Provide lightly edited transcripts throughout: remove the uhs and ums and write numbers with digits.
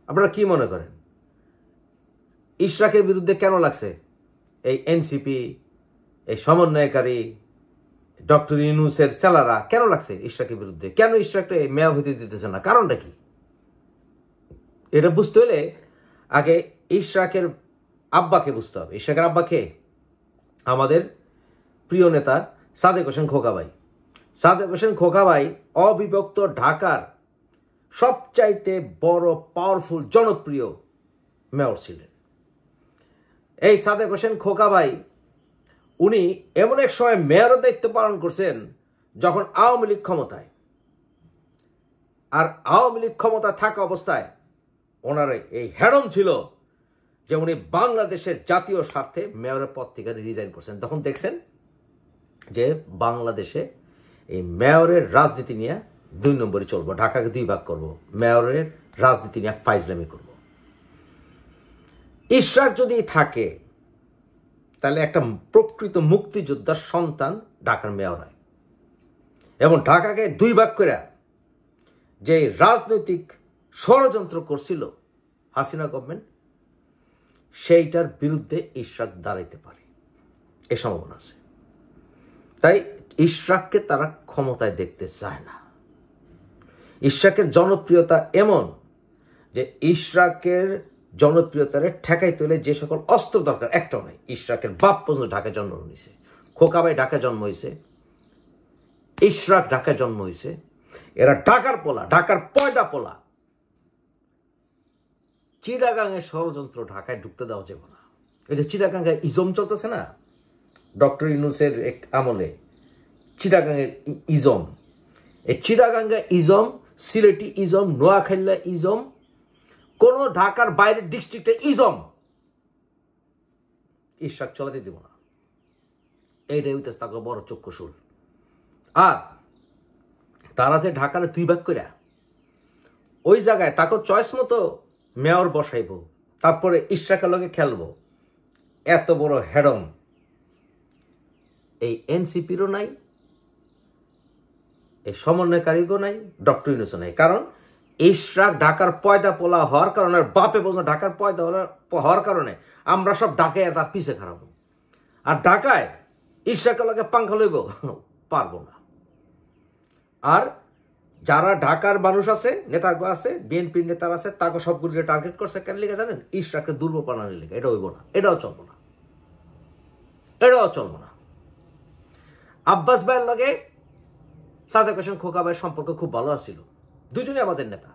আপনারা কি মনে করেন ইশরাকের বিরুদ্ধে কেন লাগছে এই এনসিপি, এই সমন্বয়কারী ডক্টর ইউনূসের চেলারা কেন লাগছে ইশরাকের বিরুদ্ধে? কেন ইশরাককে মেয়র হইতে দিতেছে না? কারণটা কি? এটা বুঝতে হলে আগে ইশরাকের আব্বাকে বুঝতে হবে। ইশরাকের আব্বাকে আমাদের প্রিয় নেতা সাদেক হোসেন খোকা ভাই। সাদেক হোসেন খোকা ভাই অবিভক্ত ঢাকার সবচাইতে বড় পাওয়ারফুল জনপ্রিয় মেয়র ছিলেন। এই সাদেক হোসেন খোকা ভাই উনি এমন এক সময় মেয়রের দায়িত্ব পালন করছেন যখন আওয়ামী লীগ ক্ষমতায়, আর আওয়ামী লীগ ক্ষমতা থাকা অবস্থায় ওনার এই হেডম ছিল যে উনি বাংলাদেশের জাতীয় স্বার্থে মেয়রের পদ থেকে রিজাইন করছেন। তখন দেখছেন যে বাংলাদেশে এই মেয়রের রাজনীতি নিয়ে 2 নম্বরই চলবো, ঢাকাকে 2 ভাগ করবো, মেয়রের রাজনীতি নিয়ে ফাইজলামি করব। ইশরাক যদি থাকে তাহলে একটা প্রকৃত মুক্তিযোদ্ধার সন্তান ঢাকার মেয়র হয়, এবং ঢাকাকে 2 ভাগ করে যে রাজনৈতিক ষড়যন্ত্র করছিল হাসিনা গভর্নমেন্ট, সেইটার বিরুদ্ধে ইশরাক দাঁড়াইতে পারে, এ সম্ভাবনা আছে। তাই ইশরাককে তারা ক্ষমতায় দেখতে চায় না। ইশরাকের জনপ্রিয়তা এমন যে ইশরাকের জনপ্রিয়তারে ঠেকাই তুলে যে সকল অস্ত্র দরকার একটাও নাই। ইশরাকের বাপ পর্যন্ত ঢাকায় জন্ম নিয়েছে, খোকাবাই ঢাকায় জন্ম হয়েছে, ইশরাক ঢাকায় জন্ম হয়েছে। এরা ঢাকার পোলা, ঢাকার পয়দা পোলা। চিটাগাংয়ের ষড়যন্ত্র ঢাকায় ঢুকতে দেওয়া যাবে না। এই যে চিটাগাঙ্গায় ইজম চলতেছে না, ডক্টর ইউনূসের এক আমলে চিটাগাংয়ের ইজম, এই চিটাগাঙ্গা ইজম, সিলেটি ইজম, নোয়াখাইল্লা ইজম, কোন ঢাকার বাইরের ডিস্ট্রিক্টে ইজম ইশরাক চলাতে দিব না। এইটাই হইতেছে তাকে বড় চক্ষুশূল। আর তারা যে ঢাকার 2 ভাগ করে ওই জায়গায় তাকে চয়েস মতো মেয়র বসাইব, তারপরে ইশরাকের লগে খেলবো, এত বড় হেডম এই এনসিপিরও নাই, এই সমন্বয়কারীও নাই, ডক্টর ইউনূসও নাই। কারণ ইশরাক ঢাকার পয়দা পোলা হওয়ার কারণে, বাপে পর্যন্ত ঢাকার পয়দা হওয়ার কারণে আমরা সব ঢাকায় তার পিছে খারাপ। আর ঢাকায় ইশরাকের লগে পাঙ্খা লইব পারবো না। আর যারা ঢাকার মানুষ আছে, নেতাগো আছে, বিএনপির নেতারা আছে, তাকে সবগুলিকে টার্গেট করছে কেন লিখে জানেন? ইশরাককে দুর্বল বানানোর লিখে। এটা হইব না, এটাও চলবো না, এটাও চলবো না। আব্বাস ভাইয়ের লগে সাদেক হোসেন খোকা ভাইয়ের সম্পর্ক খুব ভালো ছিল, দুজনই আমাদের নেতা।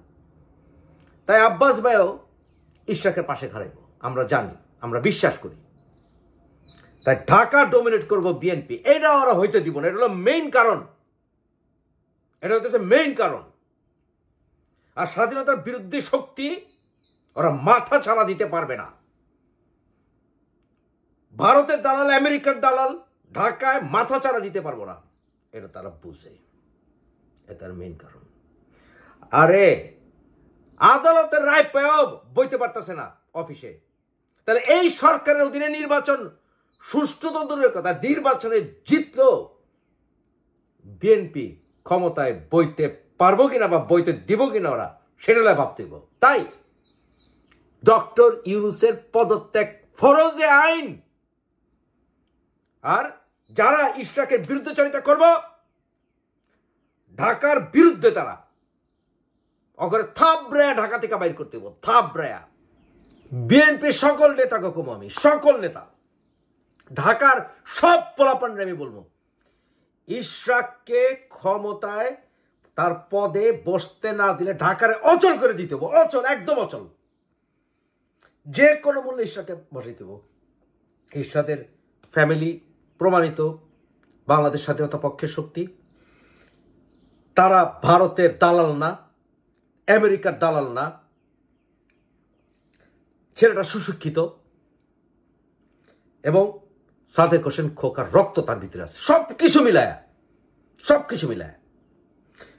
তাই আব্বাস ভাইও ইশরাকের পাশে খাড়াইব, আমরা জানি, আমরা বিশ্বাস করি। তাই ঢাকা ডমিনেট করব বিএনপি, এটা ওরা হইতে দিব না। এটা হলো মেইন কারণ, এটা হচ্ছে মেইন কারণ। আর স্বাধীনতার বিরুদ্ধে শক্তি ওরা মাথা ছাড়া দিতে পারবে না। ভারতের দালাল, আমেরিকার দালাল ঢাকায় মাথা ছাড়া দিতে পারবো না, এটা তারা বুঝে। এটার মেইন কারণ। আরে আদালতের রায় পেয়েও বইতে পারতেছে না অফিসে, তাহলে এই সরকারের অধীনে নির্বাচন সুষ্ঠু তন্ত্রের কথা, নির্বাচনে জিতলো বিএনপি ক্ষমতায় বইতে পারবো কিনা বা বইতে দিব কিনা ওরা সেটা ভাবতে দিব। তাই ডক্টর ইউনূসের পদত্যাগ ফরজে আইন। আর যারা ইশরাকের বিরুদ্ধে চরিতা করব, ঢাকার বিরুদ্ধে তারা অগরে থাবড়ায়া ঢাকা থেকে বাইর করতে হবো, থাবড়ায়া। বিএনপির সকল নেতাকে কমো, আমি সকল নেতা, ঢাকার সব পোলাপানরে আমি বলবো, ইশরাককে ক্ষমতায় তার পদে বসতে না দিলে ঢাকারে অচল করে দিতে হবো, অচল, একদম অচল। যে কোনো মূল্যে ইশরাককে বসাইতে হবো। ইশরাকের ফ্যামিলি প্রমাণিত বাংলাদেশ স্বাধীনতা পক্ষের শক্তি। তারা ভারতের দালাল না, আমেরিকার দালাল না, ছেলেটা সুশিক্ষিত, এবং সাদেক হোসেন খোকার রক্ত তার ভিতরে আছে। সবকিছু মিলায়া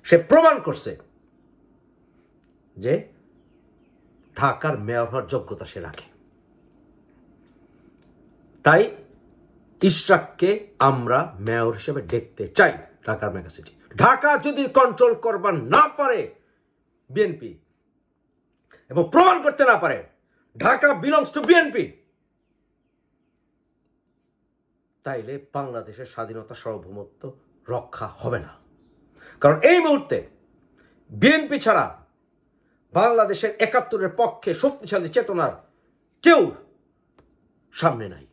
সে প্রমাণ করছে যে ঢাকার মেয়র হওয়ার যোগ্যতা সে রাখে। তাই ইশরাককে আমরা মেয়র হিসেবে দেখতে চাই ঢাকার মেগা সিটি। ঢাকা যদি কন্ট্রোল করবার না পারে বিএনপি, এবং প্রমাণ করতে না পারে ঢাকা বিলংস টু বিএনপি, তাইলে বাংলাদেশের স্বাধীনতা সার্বভৌমত্ব রক্ষা হবে না। কারণ এই মুহূর্তে বিএনপি ছাড়া বাংলাদেশের ৭১-এর পক্ষে শক্তিশালী চেতনার কেউ সামনে নাই।